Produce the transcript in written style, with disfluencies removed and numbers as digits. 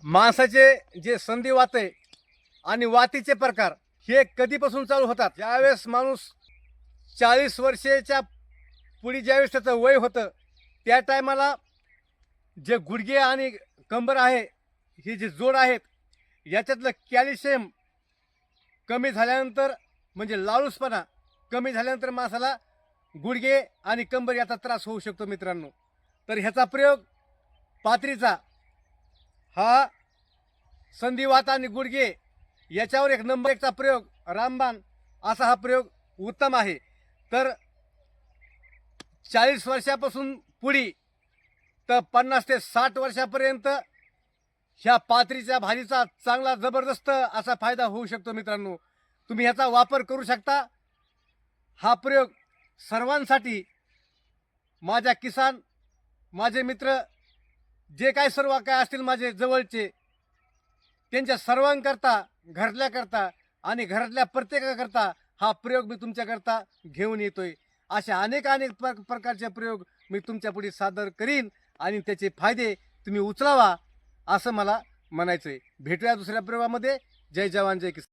माणसाचे जे संधिवात आहे आणि वातीचे प्रकार हे कधीपासून चालू होतात? ज्यावेळेस माणूस 40 वर्षाच्या पुढे ज्यावेळेस त्याचं वय होतं त्या टायमाला जे गुडघे आणि कंबर आहे ही जी जोड आहेत याच्यातलं कॅल्शियम कमी झाल्यानंतर म्हणजे लालूसपणा कमी झाल्यानंतर माणसाला गुडघे आणि कंबर याचा त्रास होऊ शकतो मित्रांनो. तर ह्याचा प्रयोग पात्रीचा हा संधिवात आणि गुडघे याच्यावर 1 नंबर 1चा प्रयोग रामबाण असा हा प्रयोग उत्तम आहे. तर 40 वर्षापासून पुढे तर 50 ते 60 वर्षापर्यंत ह्या पात्रीच्या भाजीचा चांगला जबरदस्त असा फायदा होऊ शकतो मित्रांनो. तुम्ही ह्याचा वापर करू शकता. हा प्रयोग सर्वांसाठी माझ्या किसान माझे मित्र जे काय सर्व काय असतील माझे जवळचे त्यांच्या सर्वांकरता घरातल्याकरता आणि घरातल्या प्रत्येकाकरता हा प्रयोग मी तुमच्याकरता घेऊन येतोय. असे अनेक प्रकारचे प्रयोग मी तुमच्या पुढे सादर करीन आणि त्याचे फायदे तुम्ही उचलावा असं मला म्हणायचं आहे. भेटूया दुसऱ्या प्रयोगामध्ये. जय जवान जय किसान.